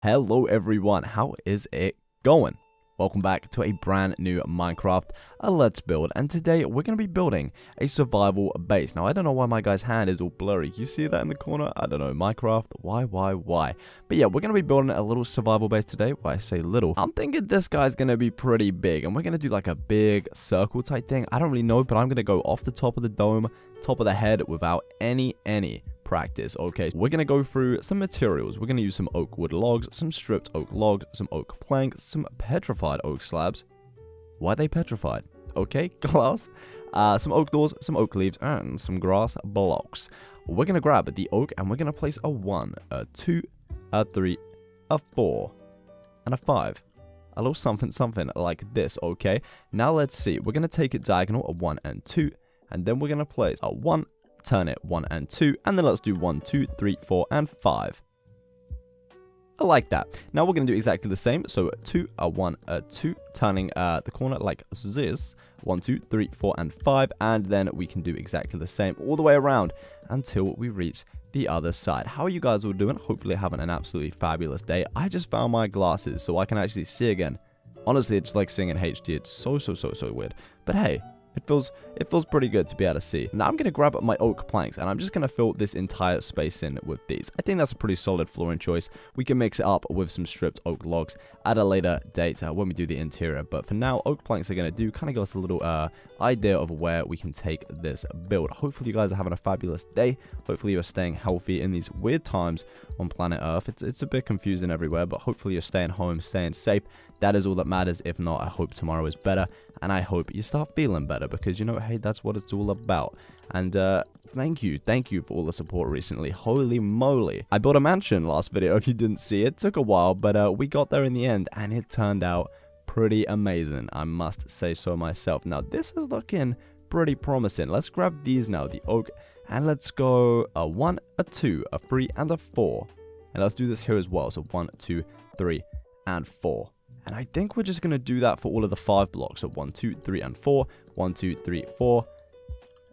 Hello everyone, how is it going? Welcome back to a brand new Minecraft Let's Build, and today we're going to be building a survival base. Now I don't know why my guy's hand is all blurry. You see that in the corner? I don't know, Minecraft, why? But yeah, we're going to be building a little survival base today. Why I say little, I'm thinking this guy's going to be pretty big, and we're going to do like a big circle type thing. I don't really know, but I'm going to go off the top of the dome, top of the head without any practice. Okay, we're gonna go through some materials. We're gonna use some oak wood logs, some stripped oak logs, some oak planks, some petrified oak slabs. Why are they petrified? Okay, glass, some oak doors, some oak leaves, and some grass blocks. We're gonna grab the oak and we're gonna place a 1, a 2, a 3, a 4, and a 5. A little something like this. Okay, now let's see. We're gonna take it diagonal, a 1 and 2, and then we're gonna place a 1, turn it 1 and 2, and then let's do 1, 2, 3, 4, and 5. I like that. Now we're going to do exactly the same. So 2, 1, 2, turning the corner like this. 1, 2, 3, 4, and 5. And then we can do exactly the same all the way around until we reach the other side. How are you guys all doing? Hopefully having an absolutely fabulous day. I just found my glasses so I can actually see again. Honestly, it's like seeing in HD. It's so weird. But hey, it feels pretty good to be able to see. Now I'm going to grab my oak planks and I'm just going to fill this entire space in with these. I think that's a pretty solid flooring choice. We can mix it up with some stripped oak logs at a later date when we do the interior. But for now, oak planks are going to do kind of give us a little idea of where we can take this build. Hopefully you guys are having a fabulous day. Hopefully you're staying healthy in these weird times on planet Earth. It's a bit confusing everywhere, but hopefully you're staying home, staying safe. That is all that matters. If not, I hope tomorrow is better, and I hope you start feeling better, because, you know, hey, that's what it's all about. And thank you for all the support recently. Holy moly. I built a mansion last video, if you didn't see it. It took a while, but we got there in the end, and it turned out pretty amazing, I must say so myself. Now, this is looking pretty promising. Let's grab these now, the oak, and let's go a 1, a 2, a 3, and a 4. And let's do this here as well. So 1, 2, 3, and 4. And I think we're just going to do that for all of the 5 blocks. So 1, 2, 3, and 4. 1, 2, 3, 4.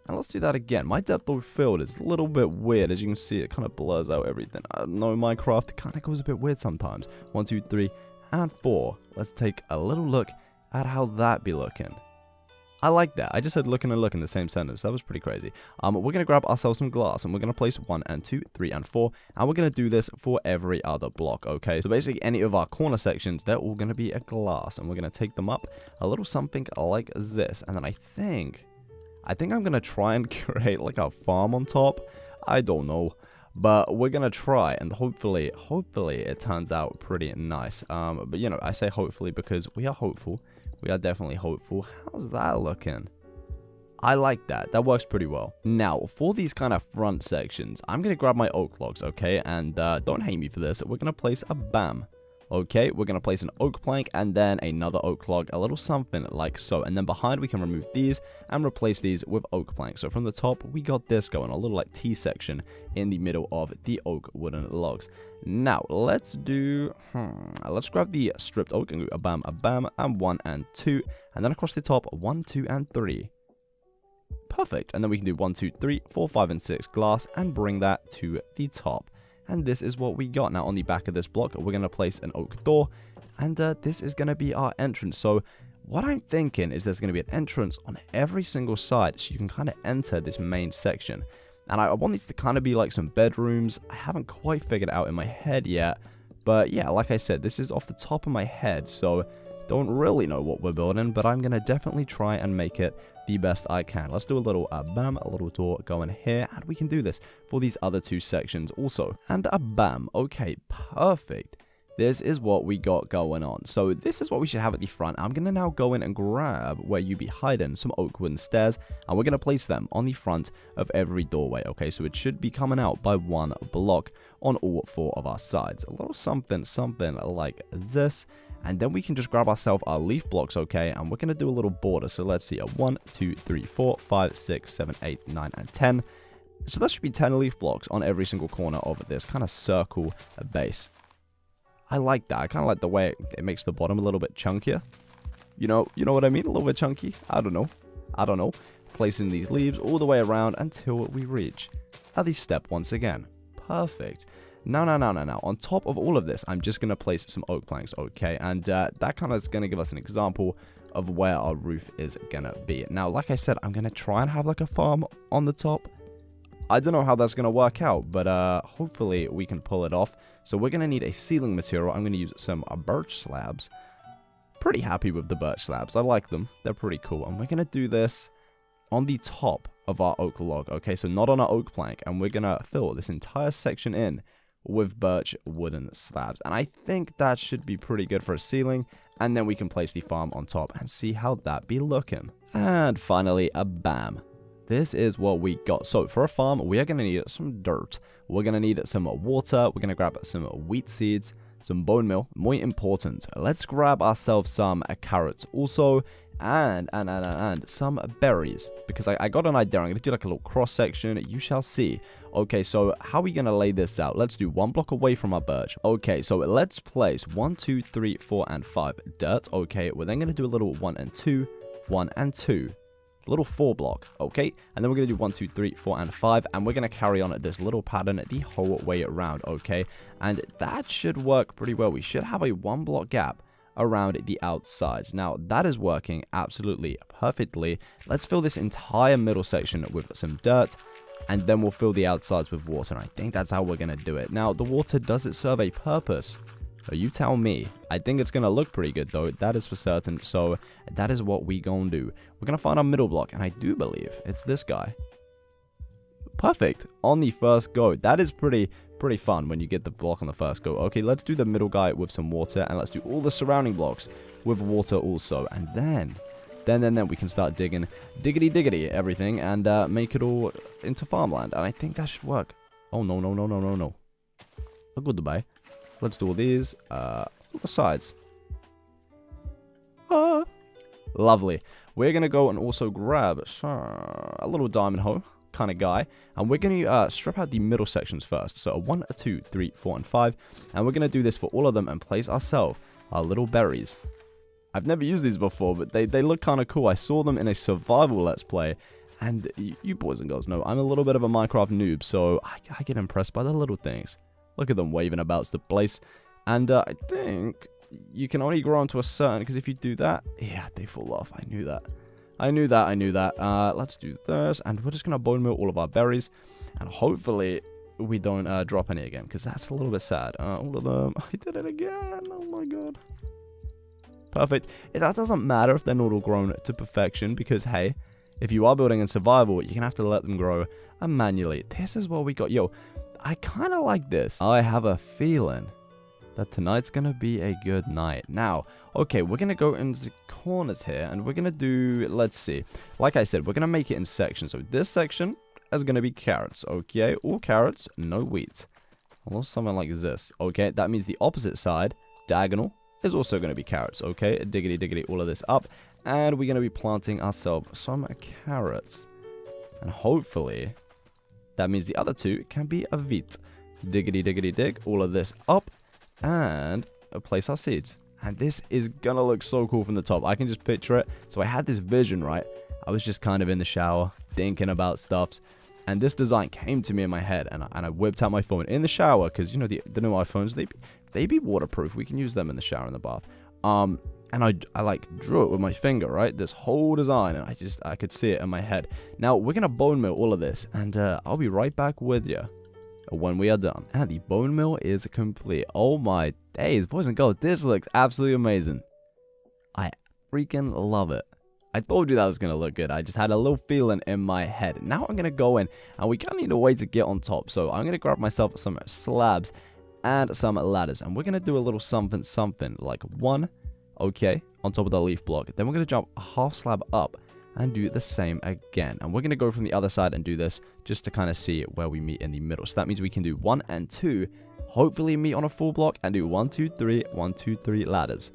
And let's do that again. My depth of field is a little bit weird. As you can see, it kind of blurs out everything. I don't know, Minecraft kind of goes a bit weird sometimes. 1, 2, 3, and 4. Let's take a little look at how that be looking. I like that. I just said looking and look in the same sentence. That was pretty crazy. We're going to grab ourselves some glass, and we're going to place 1 and 2, 3 and 4, and we're going to do this for every other block, okay? So basically any of our corner sections, they're all going to be a glass, and we're going to take them up a little something like this. And then I think I'm going to try and create like a farm on top. I don't know, but we're going to try, and hopefully it turns out pretty nice. But you know, I say hopefully because we are hopeful. We are definitely hopeful. How's that looking? I like that. That works pretty well. Now, for these kind of front sections, I'm going to grab my oak logs, okay? And don't hate me for this. We're going to place a BAM. Okay, we're going to place an oak plank and then another oak log, a little something like so. And then behind, we can remove these and replace these with oak planks. So from the top, we got this going, a little like T section in the middle of the oak wooden logs. Now, let's do, let's grab the stripped oak and go a BAM, and 1 and 2. And then across the top, 1, 2, and 3. Perfect. And then we can do 1, 2, 3, 4, 5, and 6 glass and bring that to the top. And this is what we got. Now, on the back of this block, we're going to place an oak door. And this is going to be our entrance. So what I'm thinking is there's going to be an entrance on every single side, so you can kind of enter this main section. And I want these to kind of be like some bedrooms. I haven't quite figured it out in my head yet. But yeah, like I said, this is off the top of my head, so don't really know what we're building. But I'm going to definitely try and make it the best I can. Let's do a little BAM, a little door going here, and we can do this for these other 2 sections also. And a BAM. Okay, perfect. This is what we got going on. So this is what we should have at the front. I'm going to now go in and grab where you be hiding some oak wooden stairs, and we're going to place them on the front of every doorway. Okay, so it should be coming out by 1 block on all 4 of our sides. A little something like this. And then we can just grab ourselves our leaf blocks, okay? And we're going to do a little border. So let's see, a 1, 2, 3, 4, 5, 6, 7, 8, 9, and 10. So that should be 10 leaf blocks on every single corner of this kind of circle base. I like that. I kind of like the way it makes the bottom a little bit chunkier. You know what I mean? A little bit chunky. I don't know. Placing these leaves all the way around until we reach the step once again. Perfect. Now. On top of all of this, I'm just going to place some oak planks, okay? And that kind of is going to give us an example of where our roof is going to be. Now, like I said, I'm going to try and have like a farm on the top. I don't know how that's going to work out, but hopefully we can pull it off. So we're going to need a ceiling material. I'm going to use some birch slabs. Pretty happy with the birch slabs. I like them. They're pretty cool. And we're going to do this on the top of our oak log. Okay, so not on our oak plank. And we're going to fill this entire section in with birch wooden slabs. And I think that should be pretty good for a ceiling. And then we can place the farm on top and see how that be looking. And finally, a bam. This is what we got. So for a farm, we are going to need some dirt. We're going to need some water. We're going to grab some wheat seeds, some bone meal. More important, let's grab ourselves some carrots also, and some berries, because I got an idea. I'm going to do like a little cross section. You shall see. Okay, so how are we going to lay this out? Let's do 1 block away from our birch. Okay, so let's place 1, 2, 3, 4, and 5 dirt. Okay, we're then going to do a little 1 and 2, 1 and 2. Little 4 block, okay, and then we're going to do 1, 2, 3, 4, and 5, and we're going to carry on this little pattern the whole way around, okay, and that should work pretty well. We should have a 1 block gap around the outsides. Now, that is working absolutely perfectly. Let's fill this entire middle section with some dirt, and then we'll fill the outsides with water, and I think that's how we're going to do it. Now, the water, does it serve a purpose? So you tell me. I think it's going to look pretty good, though. That is for certain. So that is what we going to do. We're going to find our middle block, and I do believe it's this guy. Perfect. On the first go. That is pretty fun when you get the block on the first go. Okay, let's do the middle guy with some water, and let's do all the surrounding blocks with water also. And then we can start diggity everything, and make it all into farmland. And I think that should work. Oh, no. Oh, goodbye. Let's do all these, all the sides. Lovely. We're going to go and also grab a little diamond hoe kind of guy. And we're going to strip out the middle sections first. So 1, 2, 3, 4, and 5. And we're going to do this for all of them and place ourselves our little berries. I've never used these before, but they look kind of cool. I saw them in a survival let's play. And you boys and girls know I'm a little bit of a Minecraft noob, so I get impressed by the little things. Look at them waving about the place. And I think you can only grow onto a certain, because if you do that, yeah, they fall off. I knew that. Let's do this. And we're just going to bone meal all of our berries. And hopefully we don't drop any again, because that's a little bit sad. All of them. I did it again. Oh my god. Perfect. That doesn't matter if they're not all grown to perfection, because hey, if you are building in survival, you're going to have to let them grow manually. This is what we got. Yo, I kind of like this. I have a feeling that tonight's going to be a good night. Now, okay, we're going to go into the corners here, and we're going to do, let's see. Like I said, we're going to make it in sections. So this section is going to be carrots, okay? All carrots, no wheat. Or something like this, okay? That means the opposite side, diagonal, is also going to be carrots, okay? Diggity, all of this up. And we're going to be planting ourselves some carrots. And hopefully that means the other two can be a wheat. Diggity, dig, all of this up, and place our seeds. And this is gonna look so cool from the top. I can just picture it. So I had this vision, right? I was just kind of in the shower, thinking about stuffs, and this design came to me in my head, and I whipped out my phone in the shower, because, you know, the new iPhones, they be waterproof. We can use them in the shower and the bath. And I like drew it with my finger, right? This whole design, and I could see it in my head. Now, we're going to bone meal all of this, and I'll be right back with you when we are done. And the bone meal is complete. Oh my days, boys and girls, this looks absolutely amazing. I freaking love it. I told you that was going to look good. I just had a little feeling in my head. Now I'm going to go in, and we kind of need a way to get on top. So I'm going to grab myself some slabs and some ladders, and we're going to do a little something, like one, okay, on top of the leaf block. Then we're going to jump a half slab up and do the same again. And we're going to go from the other side and do this just to kind of see where we meet in the middle. So that means we can do 1 and 2, hopefully meet on a full block, and do 1, 2, 3, 1, 2, 3 ladders.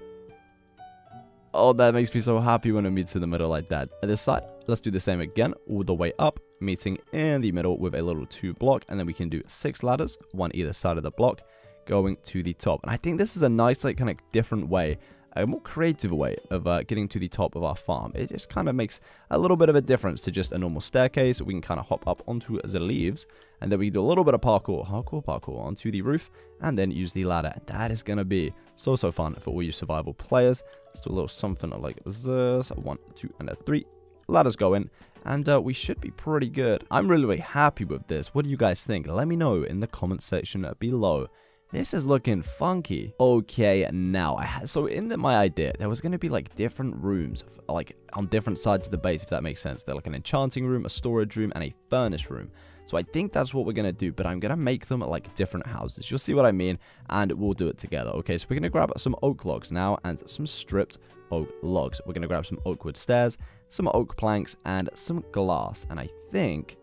Oh, that makes me so happy when it meets in the middle like that. At this side, let's do the same again, all the way up, meeting in the middle with a little 2 block. And then we can do 6 ladders, 1 either side of the block, going to the top. And I think this is a nice, like, kind of different way a more creative way of getting to the top of our farm. It just kind of makes a little bit of a difference to just a normal staircase. We can kind of hop up onto the leaves, and then we do a little bit of parkour onto the roof, and then use the ladder. That is going to be so fun for all you survival players. Let's do a little something like this. 1, 2, and 3. Ladders go in, and we should be pretty good. I'm really happy with this. What do you guys think? Let me know in the comment section below. This is looking funky. Okay, now, so in my idea, there was going to be like different rooms, like on different sides of the base, if that makes sense. They're like an enchanting room, a storage room, and a furnace room. So I think that's what we're going to do, but I'm going to make them like different houses. You'll see what I mean, and we'll do it together. Okay, so we're going to grab some oak logs now, and some stripped oak logs. We're going to grab some oak wood stairs, some oak planks, and some glass. And I think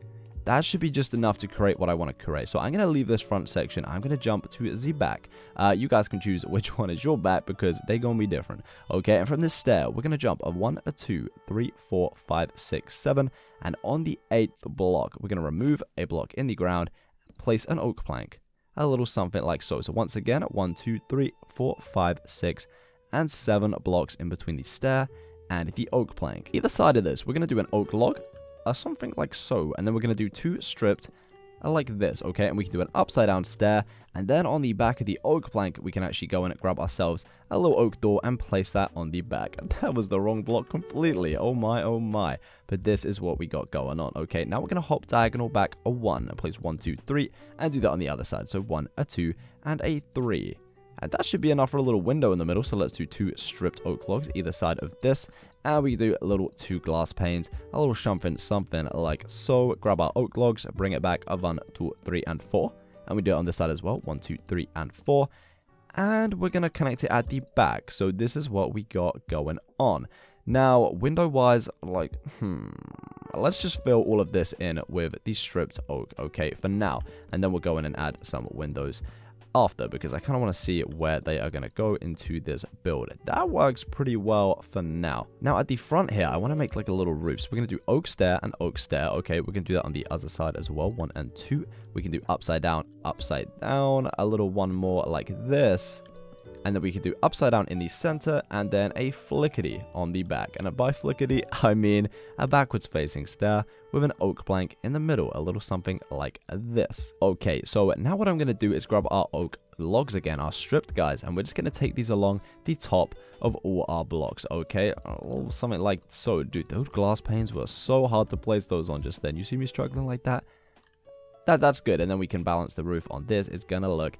that should be just enough to create what I want to create. So I'm going to leave this front section. I'm going to jump to the back. You guys can choose which one is your back because they're going to be different. Okay, and from this stair, we're going to jump a 1, a 2, 3, 4, 5, 6, 7. And on the 8th block, we're going to remove a block in the ground, place an oak plank. A little something like so. So once again, 1, 2, 3, 4, 5, 6, and 7 blocks in between the stair and the oak plank. Either side of this, we're going to do an oak log. Something like so, and then we're going to do 2 stripped like this, okay, and we can do an upside down stair, and then on the back of the oak plank we can actually go and grab ourselves a little oak door and place that on the back. That was the wrong block completely, oh my, but this is what we got going on. Okay, now we're going to hop diagonal back a 1 and place 1, 2, 3 and do that on the other side. So 1, a 2, and a 3. And that should be enough for a little window in the middle. So let's do 2 stripped oak logs either side of this. And we do a little 2 glass panes, a little something like so. Grab our oak logs, bring it back a 1, 2, 3, and 4. And we do it on this side as well. 1, 2, 3, and 4. And we're going to connect it at the back. So this is what we got going on. Now, window-wise, like, let's just fill all of this in with the stripped oak, okay, for now. And then we'll go in and add some windows after, because I kind of want to see where they are going to go into this build. That works pretty well for now. Now at the front here, I want to make like a little roof. So we're going to do oak stair and oak stair. Okay, we're going to do that on the other side as well. 1 and 2. We can do upside down, a little one more like this. And then we can do upside down in the center, and then a flickety on the back. And by flickety, I mean a backwards facing stair with an oak plank in the middle, a little something like this. Okay, so now what I'm going to do is grab our oak logs again, our stripped guys, and we're just going to take these along the top of all our blocks, okay? Something like so. Dude, those glass panes were so hard to place those on just then. You see me struggling like that? That's good, and then we can balance the roof on this. It's going to look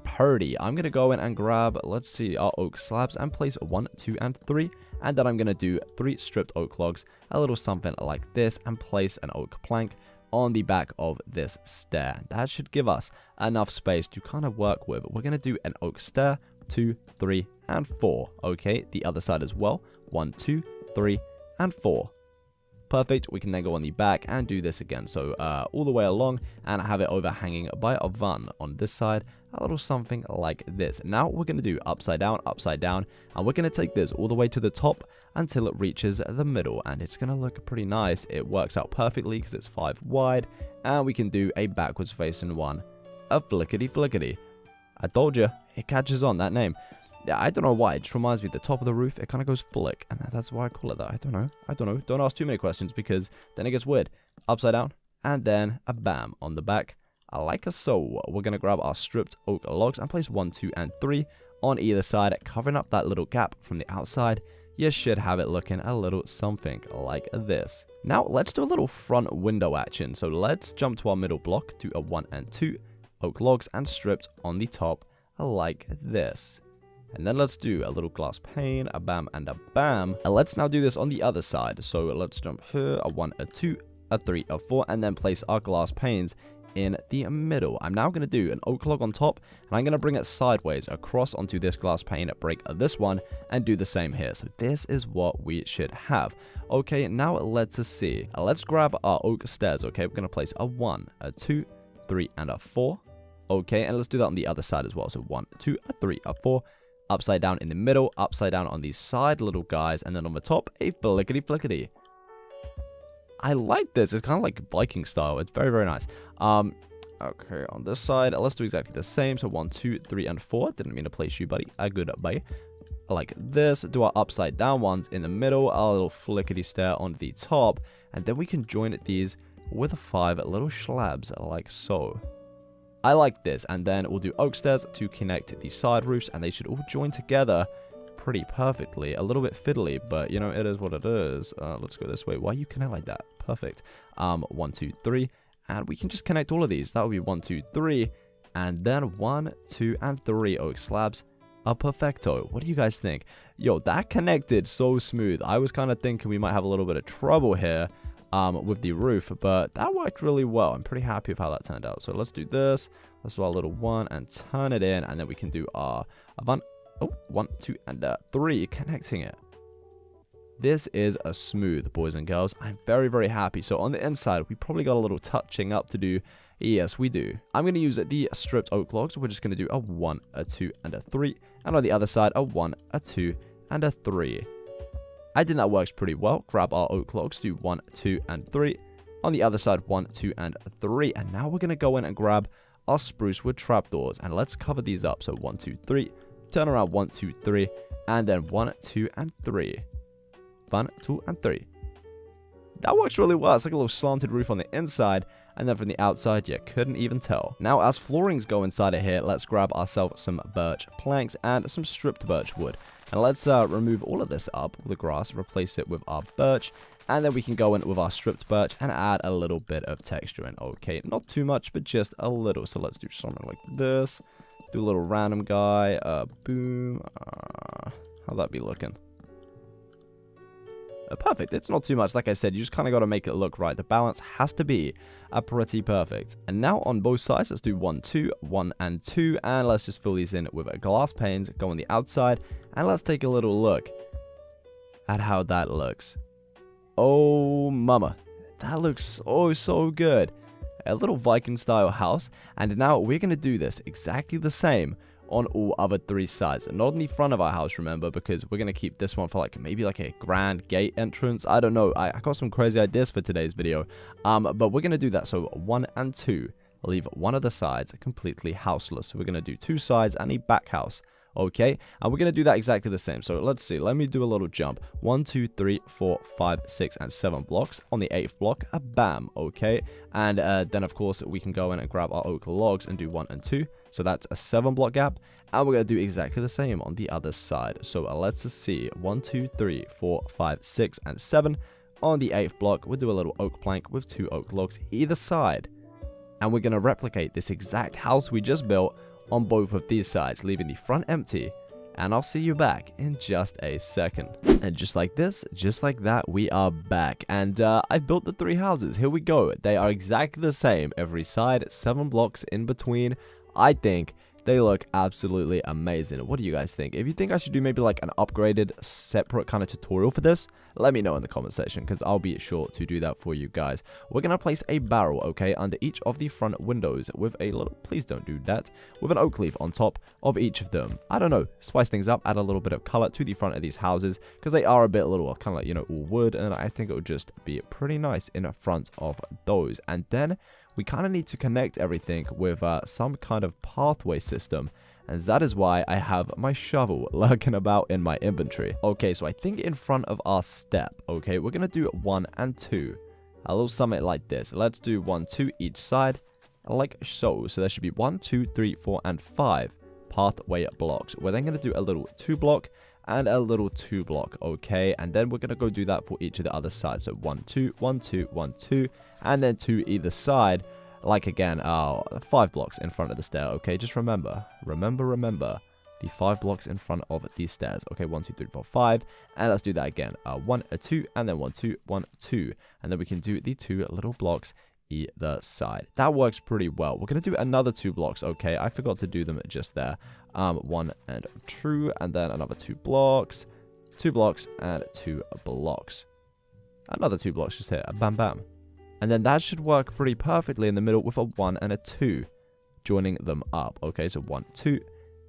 pretty. I'm going to go in and grab, let's see, our oak slabs and place 1, 2, and 3. And then I'm going to do 3 stripped oak logs, a little something like this, and place an oak plank on the back of this stair. That should give us enough space to kind of work with. We're going to do an oak stair, 2, 3, and 4. Okay, the other side as well. 1, 2, 3, and 4. Perfect. We can then go on the back and do this again. So all the way along and have it overhanging by a 1 on this side. A little something like this. Now we're going to do upside down, and we're going to take this all the way to the top until it reaches the middle, and it's going to look pretty nice. It works out perfectly because it's 5 wide, and we can do a backwards facing one, a flickety. I told you, it catches on, that name. Yeah, I don't know why. It just reminds me of the top of the roof. It kind of goes flick, and that's why I call it that. I don't know. Don't ask too many questions because then it gets weird. Upside down, and then a bam on the back. Like so. We're going to grab our stripped oak logs and place 1, 2, and 3 on either side, covering up that little gap from the outside. You should have it looking a little something like this. Now, let's do a little front window action. So let's jump to our middle block, do a 1 and 2 oak logs and stripped on the top like this. And then let's do a little glass pane, a bam and a bam. And let's now do this on the other side. So let's jump here, a 1, a 2, a 3, a 4, and then place our glass panes in the middle. I'm now going to do an oak log on top, and I'm going to bring it sideways across onto this glass pane, break this one, and do the same here. So this is what we should have. Okay, now let's see. Let's grab our oak stairs, okay? We're going to place a 1, a 2, 3, and a 4. Okay, and let's do that on the other side as well. So 1, 2, a 3, a 4. Upside down in the middle, upside down on these side little guys, and then on the top, a flickety. I like this. It's kind of like Viking style. It's very nice. Okay, on this side, let's do exactly the same. So 1, 2, 3, and 4. Didn't mean to place you, buddy. Goodbye. like this, do our upside down ones in the middle, our little flickety stair on the top, and then we can join these with 5 little slabs like so. I like this, and then we'll do oak stairs to connect the side roofs, and they should all join together pretty perfectly. A little bit fiddly, but you know, it is what it is. Let's go this way. Why you connect like that? Perfect. 1, 2, 3, and we can just connect all of these. That would be 1, 2, 3, and then 1, 2, and 3 oak slabs. A perfecto. What do you guys think? Yo, that connected so smooth. I was kind of thinking we might have a little bit of trouble here with the roof, but that worked really well. I'm pretty happy with how that turned out. So let's do this. Let's do our little 1 and turn it in, and then we can do our 1, 2, and 3, connecting it. This is a smooth, boys and girls. I'm very, very happy. So on the inside, we probably got a little touching up to do. Yes, we do. I'm going to use the stripped oak logs. We're just going to do a 1, a 2, and a 3. And on the other side, a 1, a 2, and a 3. I think that works pretty well. Grab our oak logs, do 1, 2, and 3. On the other side, 1, 2, and 3. And now we're going to go in and grab our spruce wood trapdoors. And let's cover these up. So 1, 2, 3. Turn around 1, 2, 3. And then 1, 2, and 3. 1, 2, and 3. That works really well. It's like a little slanted roof on the inside. And then from the outside, you couldn't even tell. Now, as floorings go inside of here, let's grab ourselves some birch planks and some stripped birch wood. And let's remove all of this up with the grass, replace it with our birch. And then we can go in with our stripped birch and add a little bit of texture in. Okay, not too much, but just a little. So let's do something like this. Do a little random guy. Boom. How'd that be looking? Perfect. It's not too much. Like I said, you just kind of got to make it look right. The balance has to be pretty perfect. And now on both sides, let's do 1, 2, 1, and 2. And let's just fill these in with glass panes. Go on the outside. And let's take a little look at how that looks. Oh, mama. That looks so good. A little Viking style house. And now we're going to do this exactly the same on all other 3 sides. Not on the front of our house, remember, because we're going to keep this one for like maybe like a grand gate entrance. I don't know. I got some crazy ideas for today's video. But we're going to do that. So 1 and 2. Leave one of the sides completely houseless. So we're going to do 2 sides and a back house. Okay, and we're going to do that exactly the same. So let's see. Let me do a little jump. 1, 2, 3, 4, 5, 6, and 7 blocks. On the 8th block, a bam. Okay, and then of course we can go in and grab our oak logs and do 1 and 2. So that's a 7 block gap. And we're going to do exactly the same on the other side. So let's just see. 1, 2, 3, 4, 5, 6, and 7. On the 8th block, we'll do a little oak plank with 2 oak logs either side. And we're going to replicate this exact house we just built on both of these sides, leaving the front empty. And I'll see you back in just a second. And just like this, just like that, we are back. And I've built the 3 houses. Here we go. They are exactly the same. Every side, 7 blocks in between. I think they look absolutely amazing. What do you guys think? If you think I should do maybe like an upgraded separate kind of tutorial for this, let me know in the comment section, because I'll be sure to do that for you guys. We're going to place a barrel, okay, under each of the front windows with a little, please don't do that, with an oak leaf on top of each of them. I don't know, spice things up, add a little bit of color to the front of these houses, because they are a bit little, kind of like, you know, all wood, and I think it would just be pretty nice in front of those. And then we kind of need to connect everything with some kind of pathway system. And that is why I have my shovel lurking about in my inventory. Okay, so I think in front of our step, okay, we're going to do 1 and 2. A little summit like this. Let's do 1, 2 each side, like so. So there should be 1, 2, 3, 4, and 5 pathway blocks. We're then going to do a little 2 block and a little 2 block, okay? And then we're going to go do that for each of the other sides. So 1, 2, 1, 2, 1, 2, and then 2 either side. Like again, 5 blocks in front of the stair, okay? Just remember the 5 blocks in front of these stairs. Okay, 1, 2, 3, 4, 5, and let's do that again. 1, 2, and then 1, 2, 1, 2, and then we can do the 2 little blocks either side. That works pretty well. We're gonna do another 2 blocks, okay? I forgot to do them just there. 1 and 2, and then another 2 blocks, 2 blocks, and 2 blocks. Another 2 blocks just here. Bam, bam. And then that should work pretty perfectly in the middle with a 1 and a 2, joining them up. Okay, so 1, 2,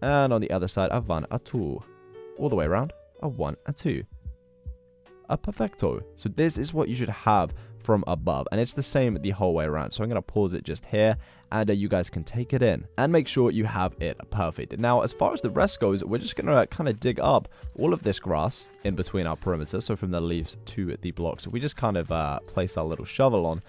and on the other side, a 1, a 2. All the way around, a 1 and 2. A perfecto. So this is what you should have from above, and it's the same the whole way around. So I'm going to pause it just here, and you guys can take it in and make sure you have it perfect. Now, as far as the rest goes, we're just going to kind of dig up all of this grass in between our perimeter, so from the leaves to the blocks. We just kind of place our little shovel on,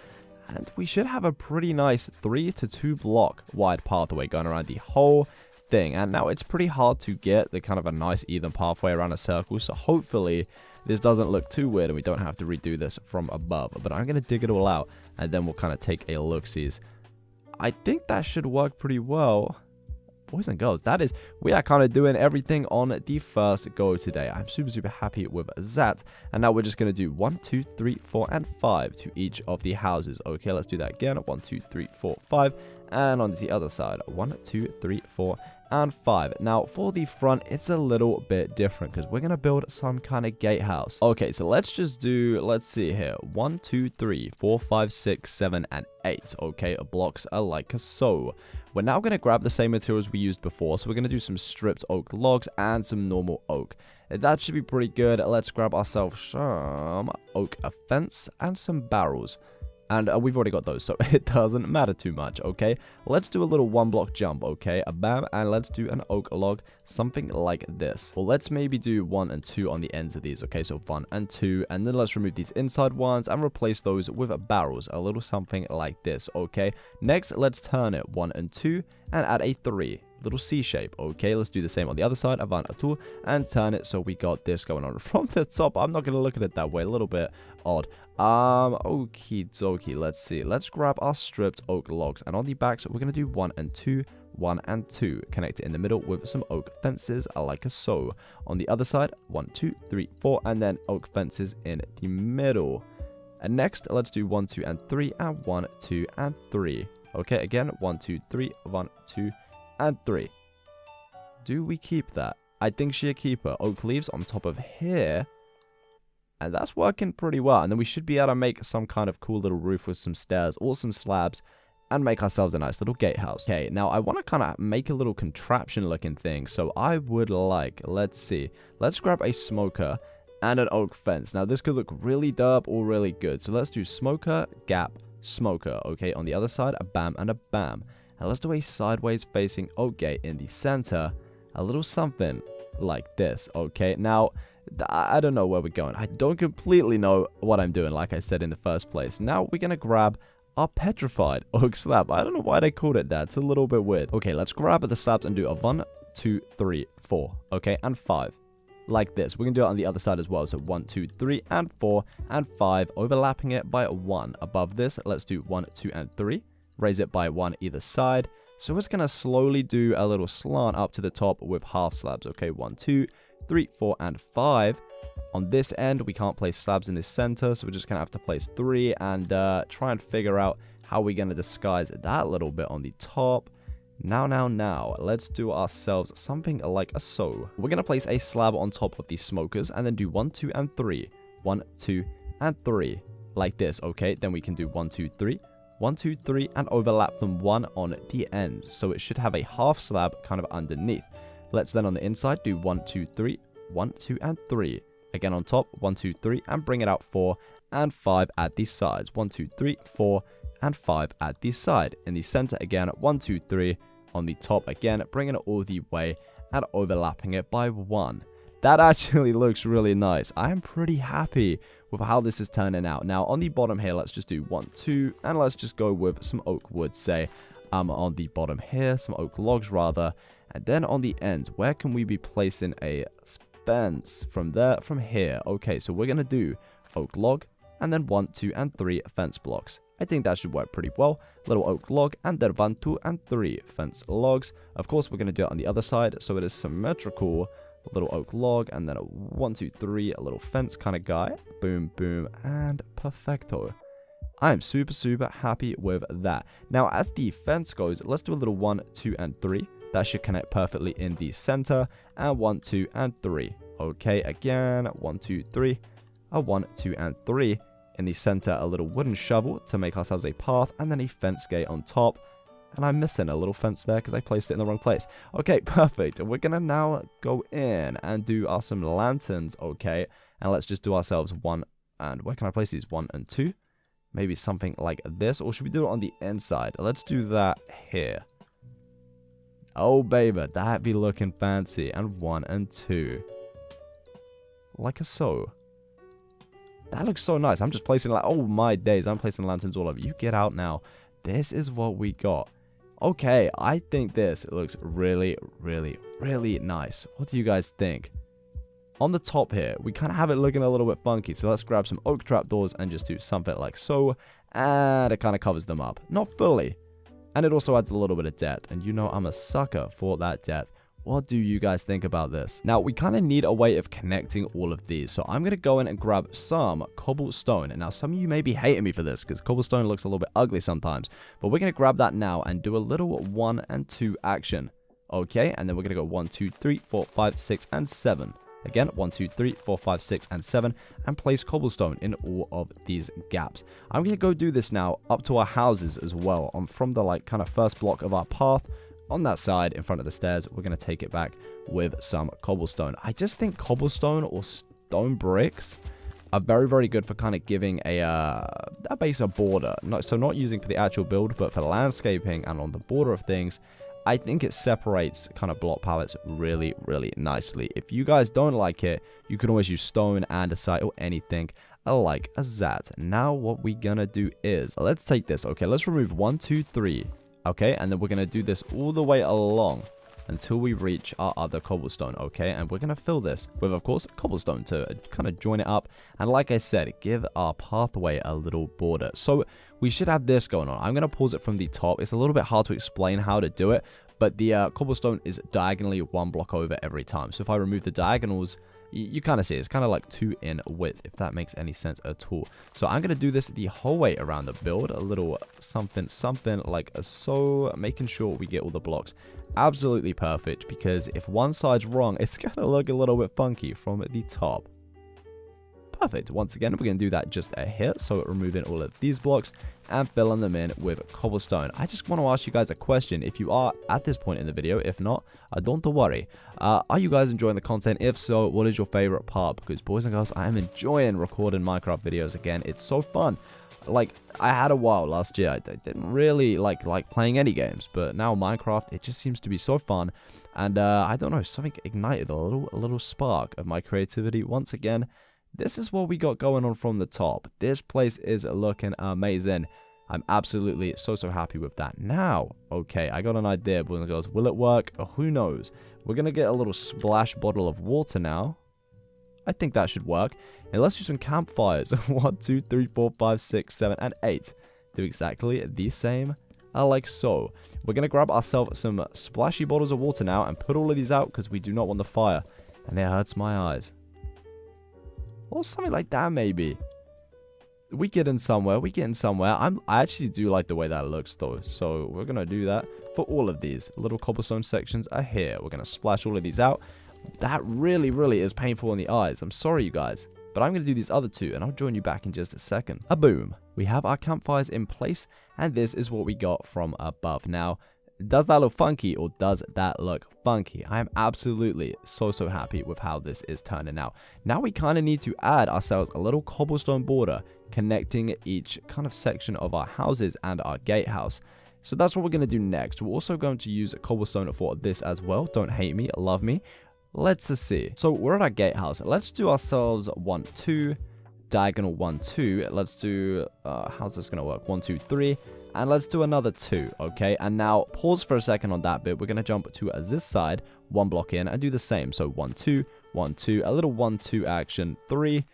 and we should have a pretty nice 3 to 2 block wide pathway going around the whole thing. And now it's pretty hard to get the kind of a nice even pathway around a circle, so hopefully this doesn't look too weird and we don't have to redo this from above. But I'm going to dig it all out, and then we'll kind of take a look-sees. I think that should work pretty well. Boys and girls, we are kind of doing everything on the first go today. I'm super happy with that. And now we're just going to do 1, 2, 3, 4, and 5 to each of the houses. Okay, let's do that again. 1, 2, 3, 4, 5. And on the other side, 1, 2, 3, 4, and 5. Now, for the front, it's a little bit different because we're going to build some kind of gatehouse. Okay, so let's just do, let's see here, 1, 2, 3, 4, 5, 6, 7, and 8. Okay, blocks are like so. We're now going to grab the same materials we used before, so we're going to do some stripped oak logs and some normal oak. That should be pretty good. Let's grab ourselves some oak fence and some barrels. And we've already got those, so it doesn't matter too much, okay? Let's do a little 1-block jump, okay? Bam, and let's do an oak log, something like this. Well, let's maybe do 1 and 2 on the ends of these, okay? So 1 and 2, and then let's remove these inside ones and replace those with barrels, a little something like this, okay? Next, let's turn it 1 and 2 and add a 3. Little C shape. Okay, let's do the same on the other side. Avant a 2 and turn it so we got this going on from the top. I'm not going to look at it that way. A little bit odd. Okie dokie. Let's see. Let's grab our stripped oak logs. And on the backs, we're going to do 1 and 2. 1 and 2. Connect it in the middle with some oak fences like so. On the other side, 1, 2, 3, 4. And then oak fences in the middle. And next, let's do 1, 2, and 3. And 1, 2, and 3. Okay, again, 1, 2, 3. 1, 2, and 3. Do we keep that? I think she'll keep her. Oak leaves on top of here. And that's working pretty well. And then we should be able to make some kind of cool little roof with some stairs or some slabs and make ourselves a nice little gatehouse. Okay, now I want to kind of make a little contraption looking thing. So I would like, let's see. Let's grab a smoker and an oak fence. Now this could look really derp or really good. So let's do smoker, gap, smoker. Okay, on the other side, a bam and a bam. And let's do a sideways facing oak gate in the center. A little something like this, okay? Now, I don't know where we're going. I don't completely know what I'm doing, like I said in the first place. Now, we're going to grab our petrified oak slab. I don't know why they called it that. It's a little bit weird. Okay, let's grab the slabs and do a 1, 2, 3, 4, okay? And 5. Like this. We're going to do it on the other side as well. So 1, 2, 3, and 4, and 5. Overlapping it by 1. Above this, let's do 1, 2, and 3. Raise it by 1 either side. So we're just going to slowly do a little slant up to the top with half slabs. Okay, 1, 2, 3, 4, and 5. On this end, we can't place slabs in the center, so we're just going to have to place 3 and try and figure out how we're going to disguise that little bit on the top. Now, let's do ourselves something like a so. We're going to place a slab on top of these smokers and then do 1, 2, and 3. 1, 2, and 3. Like this, okay? Then we can do 1, 2, 3. 1, 2, 3, and overlap them 1 on the ends. So it should have a half slab kind of underneath. Let's then on the inside do 1, 2, 3, 1, 2, and 3. Again on top, 1, 2, 3, and bring it out 4 and 5 at the sides. 1, 2, 3, 4, and 5 at the side. In the center again, 1, 2, 3. On the top again, bringing it all the way and overlapping it by 1. That actually looks really nice. I am pretty happy with how this is turning out. Now, on the bottom here, let's just do 1, 2, and let's just go with some oak wood, say, on the bottom here, some oak logs, rather. And then on the ends, where can we be placing a fence? From here. Okay, so we're going to do oak log, and then 1, 2, and 3 fence blocks. I think that should work pretty well. Little oak log, and then 1, 2, and 3 fence logs. Of course, we're going to do it on the other side, so it is symmetrical. A little oak log, and then a 1, 2, 3, a little fence kind of guy. Boom, boom, and perfecto. I am super happy with that. Now, as the fence goes, let's do a little 1, 2, and 3. That should connect perfectly in the center. And 1, 2, and 3. Okay, again, 1, 2, 3. A 1, 2, and 3. In the center, a little wooden shovel to make ourselves a path, and then a fence gate on top. And I'm missing a little fence there because I placed it in the wrong place. Okay, perfect. We're going to now go in and do some lanterns, okay? And let's just do ourselves 1 and... Where can I place these? 1 and 2. maybe something like this, or should we do it on the inside? Let's do that here. Oh, baby, that be looking fancy. And 1 and 2. Like so. That looks so nice. I'm just placing, like, oh my days, I'm placing lanterns all over. You get out now. This is what we got. Okay, I think this looks really, really, really nice. What do you guys think? On the top here, we kind of have it looking a little bit funky. So let's grab some oak trapdoors and just do something like so. And it kind of covers them up. Not fully. And it also adds a little bit of depth. And you know I'm a sucker for that depth. What do you guys think about this? Now, we kind of need a way of connecting all of these. So I'm going to go in and grab some cobblestone. And now some of you may be hating me for this because cobblestone looks a little bit ugly sometimes. But we're going to grab that now and do a little 1 and 2 action. Okay, and then we're going to go 1, 2, 3, 4, 5, 6, and 7. Again, 1, 2, 3, 4, 5, 6, and 7, and place cobblestone in all of these gaps. I'm going to go do this now up to our houses as well. From the, like, kind of first block of our path, on that side, in front of the stairs, we're going to take it back with some cobblestone. I just think cobblestone or stone bricks are very, very good for kind of giving a base a border. So not using for the actual build, but for the landscaping and on the border of things. I think it separates kind of block palettes really, really nicely. If you guys don't like it, you can always use stone, andesite, or anything like that. Now what we're gonna do is, let's take this. Okay, let's remove 1, 2, 3. Okay, and then we're gonna do this all the way along until we reach our other cobblestone. Okay, and we're gonna fill this with, of course, cobblestone to kind of join it up. And like I said, give our pathway a little border. So we should have this going on. I'm gonna pause it from the top. It's a little bit hard to explain how to do it, but the cobblestone is diagonally 1 block over every time. So if I remove the diagonals, you kind of see it's kind of like 2 in width, if that makes any sense at all. So I'm going to do this the whole way around the build, a little something like so, making sure we get all the blocks absolutely perfect, because if one side's wrong, it's going to look a little bit funky from the top. Perfect. Once again, we're going to do that just a hit. So removing all of these blocks and filling them in with cobblestone. I just want to ask you guys a question. If you are at this point in the video, if not, don't worry. Are you guys enjoying the content? If so, what is your favorite part? Because boys and girls, I am enjoying recording Minecraft videos again. It's so fun. Like, I had a while last year. I didn't really like playing any games, but now Minecraft, it just seems to be so fun. And I don't know, something ignited a little spark of my creativity once again. This is what we got going on from the top. This place is looking amazing. I'm absolutely so happy with that. Now, okay, I got an idea, boys and girls. Will it work? Who knows? We're going to get a little splash bottle of water now. I think that should work. And let's do some campfires. 1, 2, 3, 4, 5, 6, 7, and 8. Do exactly the same like so. We're going to grab ourselves some splashy bottles of water now and put all of these out because we do not want the fire. And it hurts my eyes. Or something like that, maybe. We get in somewhere. I actually do like the way that looks, though. So we're going to do that for all of these. Little cobblestone sections are here. We're going to splash all of these out. That really, really is painful in the eyes. I'm sorry, you guys. But I'm going to do these other two, and I'll join you back in just a second. Boom. We have our campfires in place, and this is what we got from above. Now, does that look funky, or does that look funky? I am absolutely so happy with how this is turning out. Now we kind of need to add ourselves a little cobblestone border connecting each kind of section of our houses and our gatehouse. So that's what we're going to do next. We're also going to use cobblestone for this as well. Don't hate me, love me. Let's see. So we're at our gatehouse. Let's do ourselves 1, 2, diagonal 1, 2. Let's do, how's this going to work? 1, 2, 3. And let's do another 2, okay? And now, pause for a second on that bit. We're going to jump to this side, 1 block in, and do the same. So 1, 2, 1, 2, a little 1, 2 action, 3,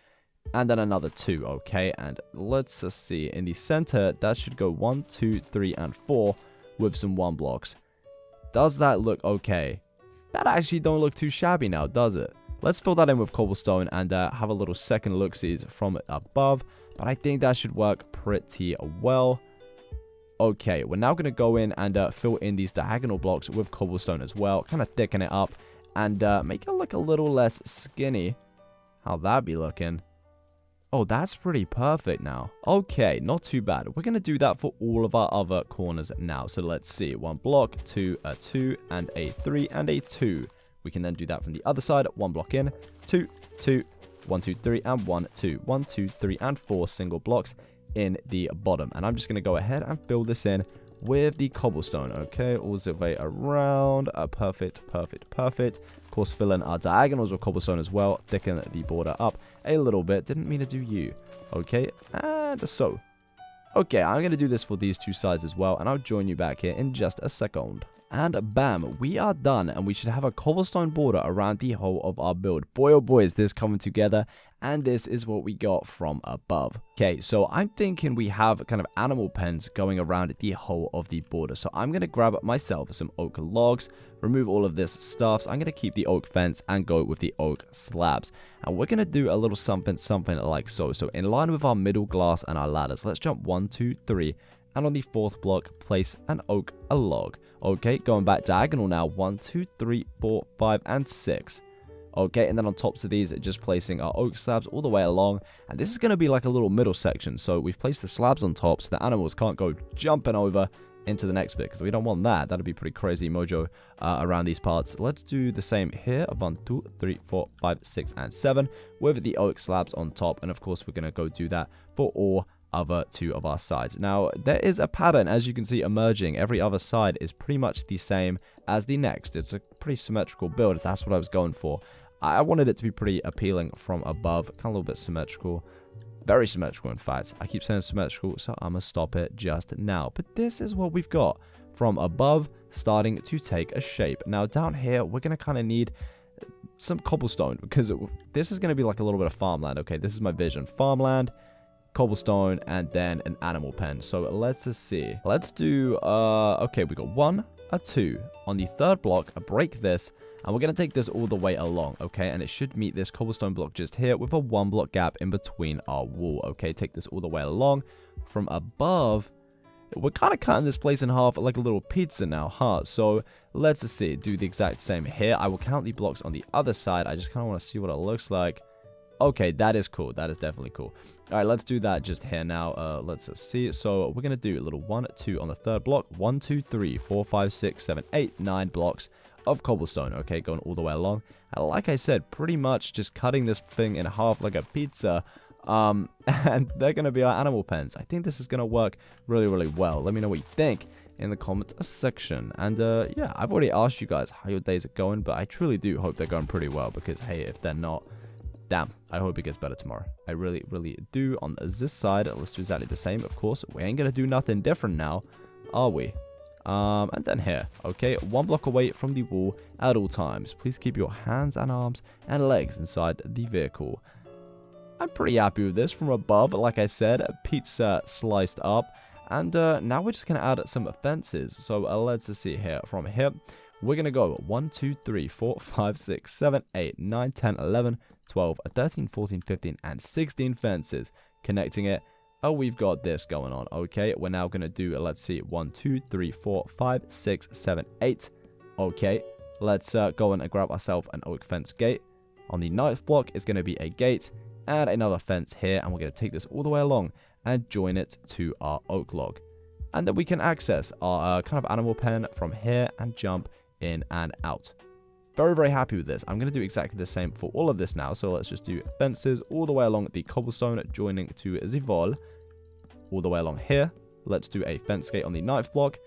and then another 2, okay? And let's just see. In the center, that should go 1, 2, 3, and 4 with some 1 blocks. Does that look okay? That actually don't look too shabby now, does it? Let's fill that in with cobblestone and have a little second look-sees from above. But I think that should work pretty well. Okay, we're now going to go in and fill in these diagonal blocks with cobblestone as well. Kind of thicken it up and make it look a little less skinny. How'd that be looking? Oh, that's pretty perfect now. Okay, not too bad. We're going to do that for all of our other corners now. So let's see. 1 block, 2, a 2, and a 3, and a 2. We can then do that from the other side. 1 block in, 2, 2, 1, 2, 3, and 1, 2. 1, 2, 3, and 4 single blocks. in the bottom. And I'm just going to go ahead and fill this in with the cobblestone. Okay, all the way around. Perfect. Of course, fill in our diagonals with cobblestone as well. Thicken the border up a little bit. Didn't mean to do you. Okay, and so. Okay, I'm going to do this for these two sides as well, and I'll join you back here in just a second. And bam, we are done, and we should have a cobblestone border around the whole of our build. Boy, oh boy, is this coming together, and this is what we got from above. Okay, so I'm thinking we have kind of animal pens going around the whole of the border. So I'm going to grab myself some oak logs, remove all of this stuff. So I'm going to keep the oak fence and go with the oak slabs. And we're going to do a little something like so. So in line with our middle glass and our ladders, let's jump 1, 2, 3. And on the fourth block, place an oak log. Okay, going back diagonal now. 1, 2, 3, 4, 5, and 6. Okay, and then on tops of these, just placing our oak slabs all the way along. And this is going to be like a little middle section. So we've placed the slabs on top so the animals can't go jumping over into the next bit, because we don't want that. That'd be pretty crazy mojo around these parts. Let's do the same here. 1, 2, 3, 4, 5, 6, and 7 with the oak slabs on top. And of course, we're going to go do that for all other two of our sides. Now, there is a pattern, as you can see, emerging. Every other side is pretty much the same as the next. It's a pretty symmetrical build. That's what I was going for. I wanted it to be pretty appealing from above, kind of a little bit symmetrical. Very symmetrical, in fact. I keep saying symmetrical, so I'm going to stop it just now. But this is what we've got from above, starting to take a shape. Now, down here, we're going to kind of need some cobblestone, because this is going to be like a little bit of farmland. Okay, this is my vision. Farmland, cobblestone, and then an animal pen. So let's just see. Let's do, okay, we got 1, 2. On the third block, I break this, and we're going to take this all the way along, okay? And it should meet this cobblestone block just here with a 1 block gap in between our wall, okay? Take this all the way along. From above, we're kind of cutting this place in half like a little pizza now, huh? So let's just see. Do the exact same here. I will count the blocks on the other side. I just kind of want to see what it looks like. Okay, that is cool. That is definitely cool. All right, let's do that just here now. Let's just see. So we're going to do a little 1, 2 on the third block. 1, 2, 3, 4, 5, 6, 7, 8, 9 blocks of cobblestone. Okay, going all the way along. And like I said, pretty much just cutting this thing in half like a pizza. And they're going to be our animal pens. I think this is going to work really, really well. Let me know what you think in the comments section. And yeah, I've already asked you guys how your days are going, but I truly do hope they're going pretty well, because hey, if they're not, damn, I hope it gets better tomorrow. I really, really do. On this side, let's do exactly the same. Of course, we ain't going to do nothing different now, are we? And then here, okay, 1 block away from the wall at all times. Please keep your hands and arms and legs inside the vehicle. I'm pretty happy with this from above. Like I said, a pizza sliced up. And now we're just going to add some fences. So let's just see here. From here, we're going to go 1, 2, 3, 4, 5, 6, 7, 8, 9, 10, 11, 12, 13, 14, 15, and 16 fences connecting it. Oh, we've got this going on. Okay, we're now going to do, let's see, 1, 2, 3, 4, 5, 6, 7, 8. Okay, let's go and grab ourselves an oak fence gate. On the 9th block is going to be a gate and another fence here. And we're going to take this all the way along and join it to our oak log. And then we can access our kind of animal pen from here and jump in and out. Very, very happy with this. I'm going to do exactly the same for all of this now. So let's just do fences all the way along the cobblestone, joining to the wall. All the way along here. Let's do a fence gate on the 9th block.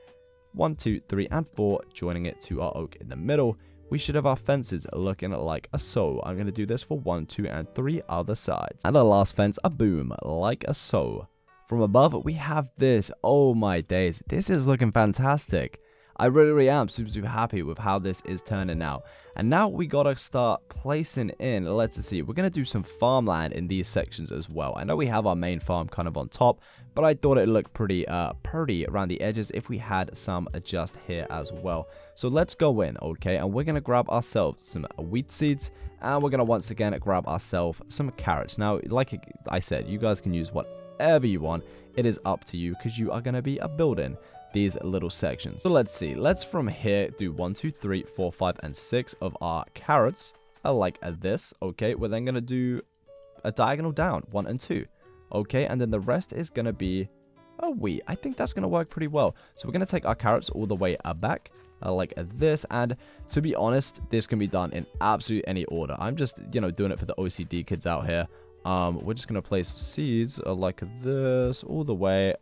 1, 2, 3, and 4, joining it to our oak in the middle. We should have our fences looking like a so. I'm going to do this for 1, 2, and 3 other sides. And our last fence, a boom, like a so. From above, we have this. Oh my days. This is looking fantastic. I really, really am super, super happy with how this is turning out. And now we got to start placing in, let's see, we're going to do some farmland in these sections as well. I know we have our main farm kind of on top, but I thought it looked pretty around the edges if we had some just here as well. So let's go in, okay, and we're going to grab ourselves some wheat seeds, and we're going to once again grab ourselves some carrots. Now, like I said, you guys can use whatever you want. It is up to you, because you are going to be building these little sections. So let's see. Let's from here do 1, 2, 3, 4, 5, and 6 of our carrots. Like this. Okay, we're then going to do a diagonal down, 1 and 2. Okay, and then the rest is going to be a wheat. I think that's going to work pretty well. So we're going to take our carrots all the way back. Like this, and to be honest, this can be done in absolutely any order. I'm just, you know, doing it for the OCD kids out here. we're just going to place seeds like this all the way.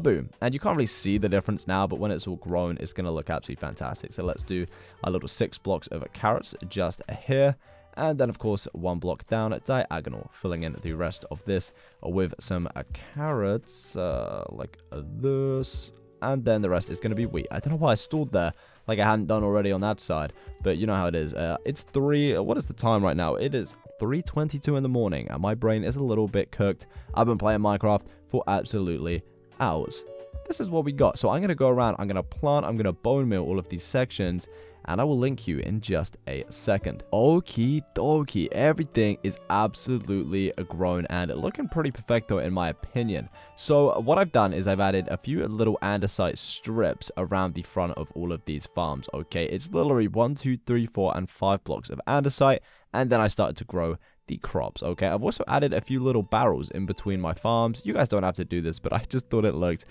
Boom. And you can't really see the difference now, but when it's all grown, it's going to look absolutely fantastic. So let's do a little 6 blocks of carrots just here. And then, of course, 1 block down diagonal, filling in the rest of this with some carrots like this. And then the rest is going to be wheat. I don't know why I stalled there like I hadn't done already on that side. But you know how it is. It's what is the time right now? It is 3:22 in the morning. And my brain is a little bit cooked. I've been playing Minecraft for absolutely hours. This is what we got. So I'm going to go around. I'm going to plant. I'm going to bone meal all of these sections. And I will link you in just a second. Okie dokie. Everything is absolutely grown and looking pretty perfecto in my opinion. So what I've done is I've added a few little andesite strips around the front of all of these farms. Okay, it's literally 1, 2, 3, 4, and 5 blocks of andesite. And then I started to grow the crops. Okay, I've also added a few little barrels in between my farms. You guys don't have to do this, but I just thought it looked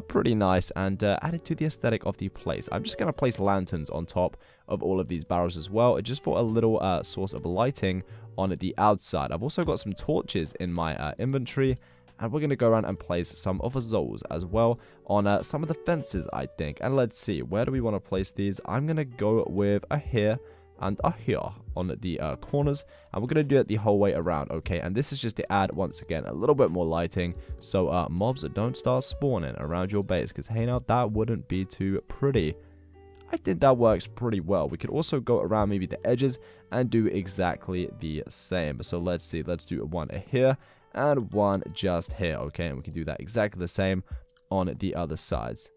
pretty nice and added to the aesthetic of the place. I'm just going to place lanterns on top of all of these barrels as well, just for a little source of lighting on the outside. I've also got some torches in my inventory, and we're going to go around and place some of those as well on some of the fences, I think. And let's see, where do we want to place these? I'm going to go with a here and here on the corners, and we're going to do it the whole way around. Okay, and this is just to add once again a little bit more lighting so mobs don't start spawning around your base, because hey, now that wouldn't be too pretty. I think that works pretty well. We could also go around maybe the edges and do exactly the same. So let's see, let's do one here and one just here. Okay, and we can do that exactly the same on the other sides.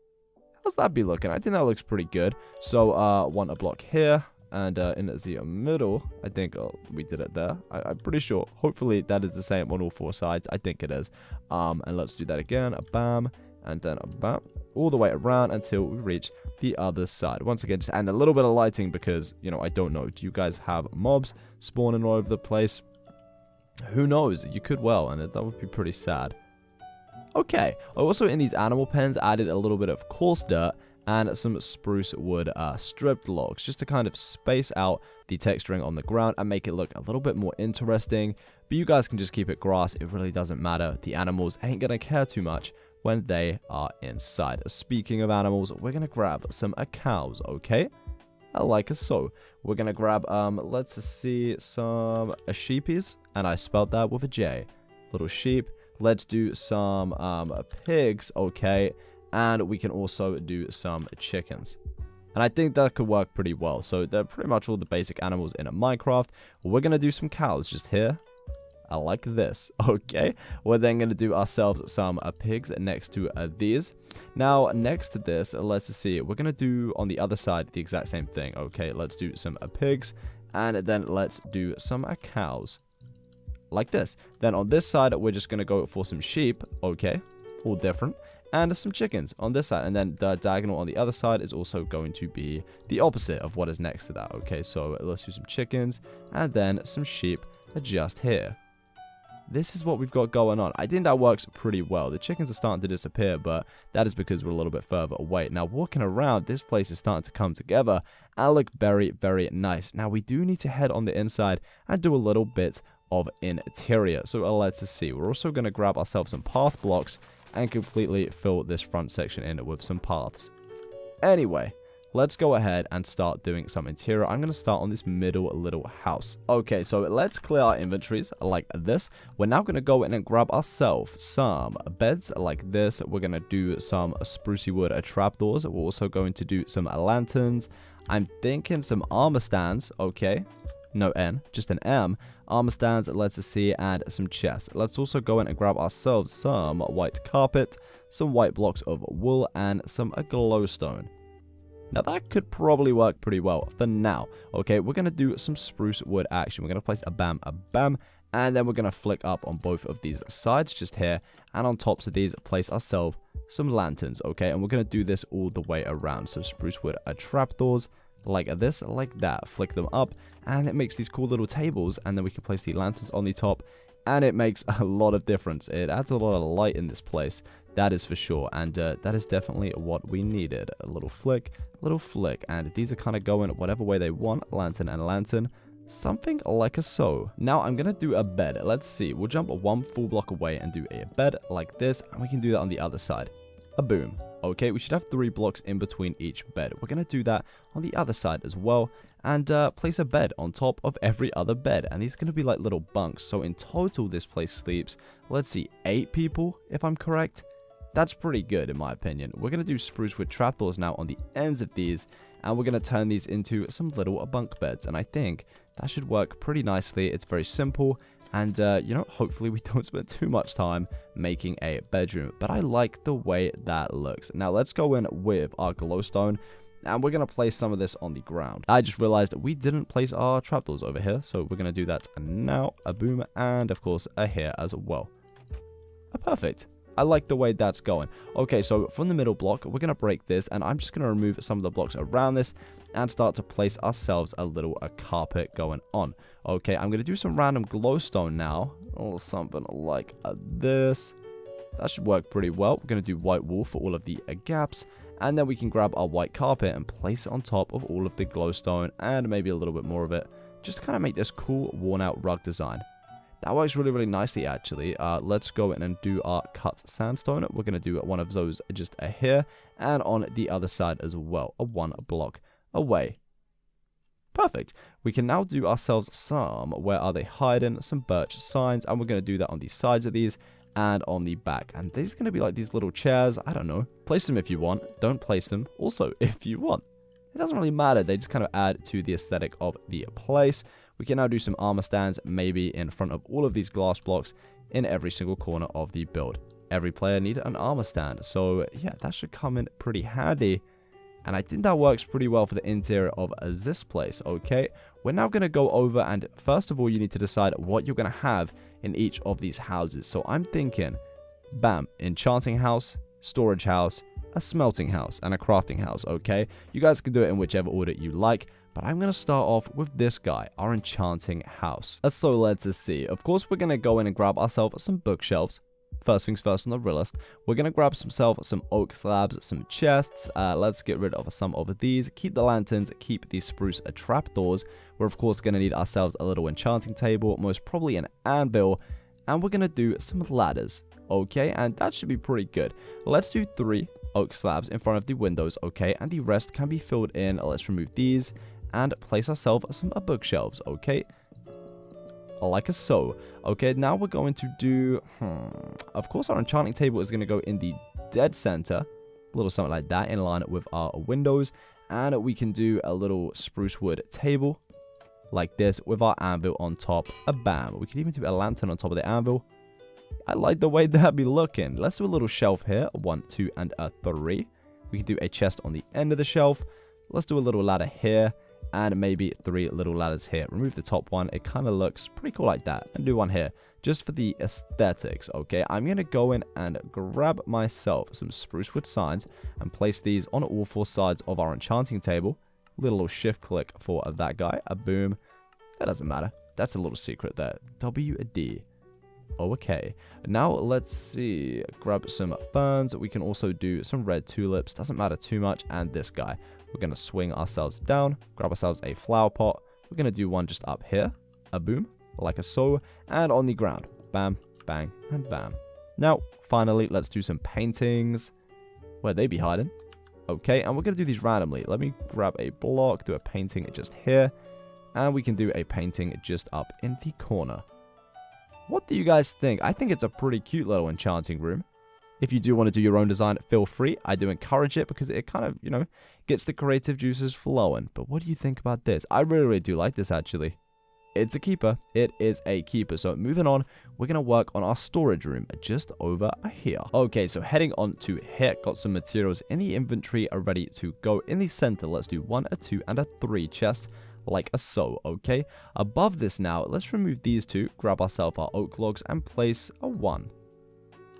How's that be looking? I think that looks pretty good. So one a block here. And in the middle, I think we did it there. I'm pretty sure. Hopefully that is the same on all 4 sides. I think it is. And let's do that again. A bam. And then a bam. All the way around until we reach the other side. Once again, just add a little bit of lighting because, you know, I don't know. Do you guys have mobs spawning all over the place? Who knows? You could well. And that would be pretty sad. Okay. I also, in these animal pens, added a little bit of coarse dirt and some spruce wood stripped logs, just to kind of space out the texturing on the ground and make it look a little bit more interesting. But you guys can just keep it grass. It really doesn't matter. The animals ain't gonna care too much when they are inside. Speaking of animals, we're gonna grab some cows, okay? Like so. We're gonna grab, let's see, some sheepies, and I spelled that with a J. Little sheep. Let's do some pigs, okay? And we can also do some chickens. And I think that could work pretty well. So they're pretty much all the basic animals in a Minecraft. We're going to do some cows just here. I like this. Okay. We're then going to do ourselves some pigs next to these. Now, next to this, let's see. We're going to do on the other side the exact same thing. Okay. Let's do some pigs. And then let's do some cows. Like this. Then on this side, we're just going to go for some sheep. Okay. All different. And some chickens on this side, and then the diagonal on the other side is also going to be the opposite of what is next to that. Okay, so let's do some chickens and then some sheep just here. This is what we've got going on. I think that works pretty well. The chickens are starting to disappear, but that is because we're a little bit further away. Now, walking around, this place is starting to come together and look very, very nice. Now, we do need to head on the inside and do a little bit of interior. So let's see. We're also going to grab ourselves some path blocks and completely fill this front section in with some paths. Anyway, let's go ahead and start doing some interior. I'm going to start on this middle little house. Okay, so let's clear our inventories like this. We're now going to go in and grab ourselves some beds like this. We're going to do some sprucey wood trapdoors. We're also going to do some lanterns. I'm thinking some armor stands, okay. No N, just an M. Armor stands, let's see, and some chests. Let's also go in and grab ourselves some white carpet, some white blocks of wool, and some glowstone. Now that could probably work pretty well for now. Okay, we're going to do some spruce wood action. We're going to place a bam, and then we're going to flick up on both of these sides just here, and on tops of these, place ourselves some lanterns, okay? And we're going to do this all the way around. So spruce wood trapdoors, like this, like that. Flick them up, and it makes these cool little tables, and then we can place the lanterns on the top, and it makes a lot of difference. It adds a lot of light in this place, that is for sure, and that is definitely what we needed. A little flick, and these are kind of going whatever way they want, lantern and lantern, Something like a so. Now I'm going to do a bed. Let's see. We'll jump one full block away and do a bed like this. And we can do that on the other side. A boom. Okay, we should have 3 blocks in between each bed. We're going to do that on the other side as well. And place a bed on top of every other bed. And these are going to be like little bunks. So in total, this place sleeps, let's see, 8 people, if I'm correct. That's pretty good in my opinion. We're going to do spruce wood trapdoors now on the ends of these. And we're going to turn these into some little bunk beds. And I think that should work pretty nicely. It's very simple. And, you know, hopefully we don't spend too much time making a bedroom. But I like the way that looks. Now, let's go in with our glowstone. And we're going to place some of this on the ground. I just realized we didn't place our trapdoors over here. So we're going to do that now. A boom. And, of course, a here as well. Perfect. I like the way that's going. Okay, so from the middle block, we're going to break this. And I'm just going to remove some of the blocks around this and start to place ourselves a little carpet going on. Okay, I'm going to do some random glowstone now. Or something like this. That should work pretty well. We're going to do white wool for all of the gaps. And then we can grab our white carpet and place it on top of all of the glowstone. And maybe a little bit more of it. Just to kind of make this cool, worn out rug design. That works really, really nicely, actually. Let's go in and do our cut sandstone. We're going to do one of those just here. And on the other side as well. A 1 block away. Perfect. We can now do ourselves some, where are they hiding, some birch signs. And we're going to do that on the sides of these and on the back. And these are going to be like these little chairs. I don't know. Place them if you want. Don't place them also if you want. It doesn't really matter. They just kind of add to the aesthetic of the place. We can now do some armor stands, maybe in front of all of these glass blocks in every single corner of the build. Every player needs an armor stand. So, yeah, that should come in pretty handy. And I think that works pretty well for the interior of this place, okay? We're now going to go over and, first of all, you need to decide what you're going to have in each of these houses. So, I'm thinking, bam, enchanting house, storage house, a smelting house, and a crafting house, okay? You guys can do it in whichever order you like. But I'm going to start off with this guy, our enchanting house. So let's see. Of course, we're going to go in and grab ourselves some bookshelves. First things first on the real list. We're going to grab some oak slabs, some chests. Let's get rid of some of these. Keep the lanterns, keep the spruce trapdoors. We're, of course, going to need ourselves a little enchanting table, most probably an anvil. And we're going to do some ladders. Okay, and that should be pretty good. Let's do 3 oak slabs in front of the windows, okay? And the rest can be filled in. Let's remove these. And place ourselves some bookshelves, okay? Like so. Okay, now we're going to do... Of course, our enchanting table is going to go in the dead center. A little something like that in line with our windows. And we can do a little spruce wood table. Like this with our anvil on top. Bam. We can even do a lantern on top of the anvil. I like the way that be looking. Let's do a little shelf here. 1, 2, and 3. We can do a chest on the end of the shelf. Let's do a little ladder here. And maybe 3 little ladders here. Remove the top one. It kind of looks pretty cool like that. And do one here. Just for the aesthetics, okay? I'm going to go in and grab myself some spruce wood signs. And place these on all 4 sides of our enchanting table. Little shift click for that guy. A boom. That doesn't matter. That's a little secret there. WD. Okay. Now let's see. Grab some ferns. We can also do some red tulips. Doesn't matter too much. And this guy. We're going to swing ourselves down, grab ourselves a flower pot. We're going to do one just up here, a boom, like so, and on the ground. Bam, bang, and bam. Now, finally, let's do some paintings. Where they be hiding? Okay, and we're going to do these randomly. Let me grab a block, do a painting just here, and we can do a painting just up in the corner. What do you guys think? I think it's a pretty cute little enchanting room. If you do want to do your own design, feel free. I do encourage it because it kind of, you know, gets the creative juices flowing. But what do you think about this? I really, really do like this, actually. It's a keeper. It is a keeper. So moving on, we're going to work on our storage room just over here. Okay, so heading on to here, got some materials in the inventory are ready to go. In the center, let's do 1, a 2, and a 3 chests. Like so, okay? Above this now, let's remove these 2, grab ourselves our oak logs, and place a 1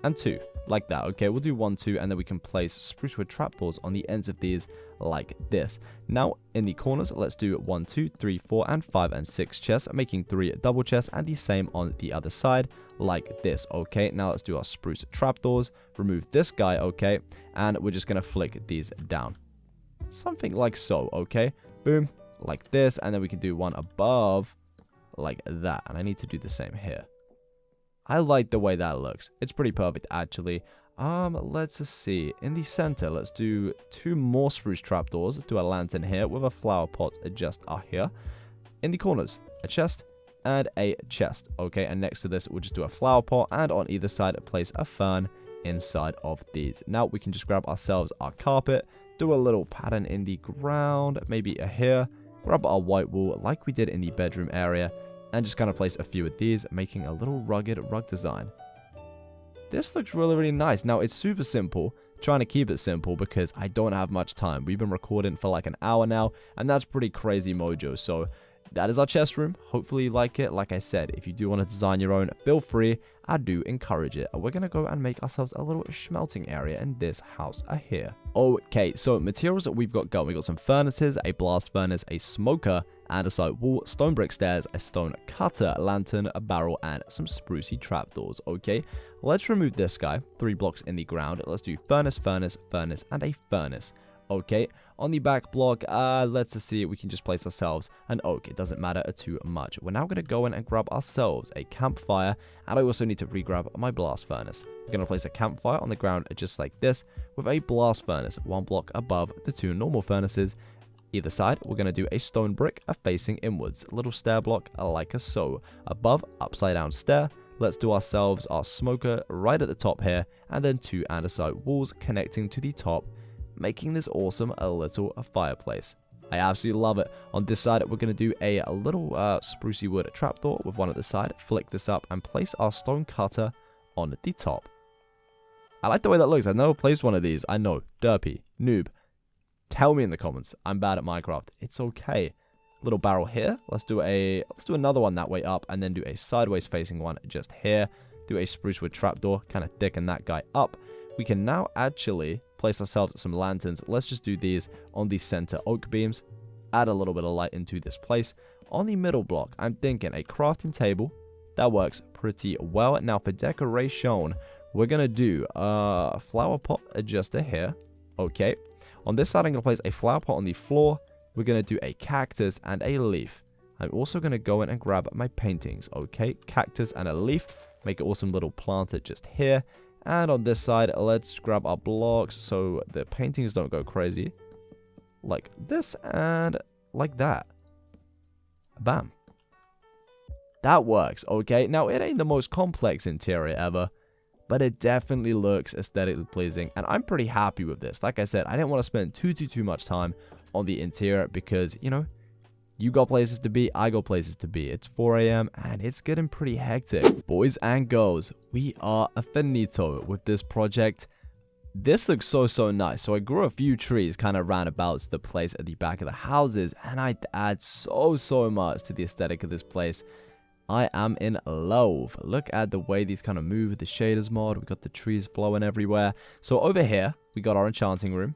and 2. Like that, okay? We'll do 1, 2, and then we can place spruce wood trapdoors on the ends of these like this. Now, in the corners, let's do 1, 2, 3, 4, and 5, and 6 chests, making 3 double chests, and the same on the other side, like this, okay? Now, let's do our spruce trapdoors, remove this guy, okay? And we're just gonna flick these down. Something like so, okay? Boom. like this, and then we can do one above like that. And I need to do the same here. I like the way that looks. It's pretty perfect, actually. Let's just see. In the center, let's do 2 more spruce trapdoors. Do a lantern here with a flower pot just here. In the corners, a chest and a chest. Okay, and next to this, we'll just do a flower pot, and on either side, place a fern inside of these. Now we can just grab ourselves our carpet, do a little pattern in the ground, maybe a here, grab our white wool like we did in the bedroom area, and just kind of place a few of these, making a little rugged rug design. This looks really, really nice. Now, it's super simple. Trying to keep it simple because I don't have much time. We've been recording for like an hour now, and that's pretty crazy mojo. So that is our chest room. Hopefully you like it. Like I said, if you do want to design your own, feel free. I do encourage it. We're going to go and make ourselves a little smelting area in this house here. Okay, so materials that we've got going. We've got some furnaces, a blast furnace, a smoker, andesite wall, stone brick stairs, a stone cutter, lantern, a barrel, and some sprucey trapdoors. Okay, let's remove this guy. 3 blocks in the ground. Let's do furnace, furnace, furnace, and a furnace. Okay, on the back block, let's just see, we can just place ourselves an oak. It doesn't matter too much. We're now going to go in and grab ourselves a campfire, and I also need to re-grab my blast furnace. We're going to place a campfire on the ground just like this, with a blast furnace 1 block above the 2 normal furnaces. Either side, we're going to do a stone brick facing inwards, a little stair block like so. Above, upside down stair. Let's do ourselves our smoker right at the top here, and then 2 andesite walls connecting to the top, making this awesome a little fireplace. I absolutely love it. On this side, we're going to do a little sprucey wood trapdoor with one at the side. Flick this up and place our stone cutter on the top. I like the way that looks. I've never placed one of these. I know. Derpy. Noob. Tell me in the comments. I'm bad at Minecraft. It's okay. Little barrel here. Let's do another one that way up, and then do a sideways facing one just here. Do a spruce wood trapdoor. Kind of thicken that guy up. We can now actually place ourselves some lanterns. Let's just do these on the center oak beams. Add a little bit of light into this place. On the middle block, I'm thinking a crafting table. That works pretty well. Now for decoration, we're going to do a flower pot adjuster here. Okay. On this side, I'm going to place a flower pot on the floor. We're going to do a cactus and a leaf. I'm also going to go in and grab my paintings. Okay. Cactus and a leaf. Make an awesome little planter just here. And on this side, let's grab our blocks so the paintings don't go crazy. Like this and like that. Bam. That works, okay? Now, it ain't the most complex interior ever, but it definitely looks aesthetically pleasing, and I'm pretty happy with this. Like I said, I didn't want to spend too much time on the interior because, you know, you got places to be, I got places to be. It's 4 a.m. and it's getting pretty hectic. Boys and girls, we are finito with this project. This looks so nice. So I grew a few trees kind of roundabouts the place at the back of the houses, and I add so much to the aesthetic of this place. I am in love. Look at the way these kind of move with the shaders mod. We got the trees flowing everywhere. So over here, we got our enchanting room.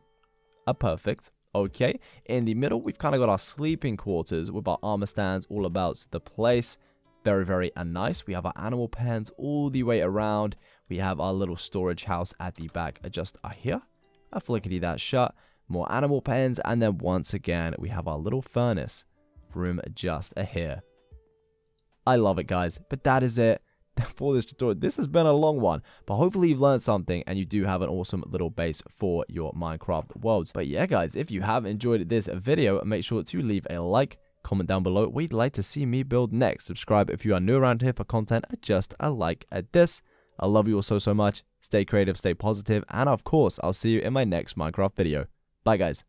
Perfect. Okay, in the middle, we've kind of got our sleeping quarters with our armor stands all about the place. Very nice. We have our animal pens all the way around. We have our little storage house at the back just here. A flickety that shut. More animal pens, and then once again, we have our little furnace room just here. I love it, guys, but that is it for this tutorial. This has been a long one, but hopefully you've learned something and you do have an awesome little base for your Minecraft worlds. But yeah, guys, if you have enjoyed this video, make sure to leave a like, comment down below what you'd like to see me build next. Subscribe if you are new around here for content just like this. I love you all so much. Stay creative, stay positive, and of course, I'll see you in my next Minecraft video. Bye, guys.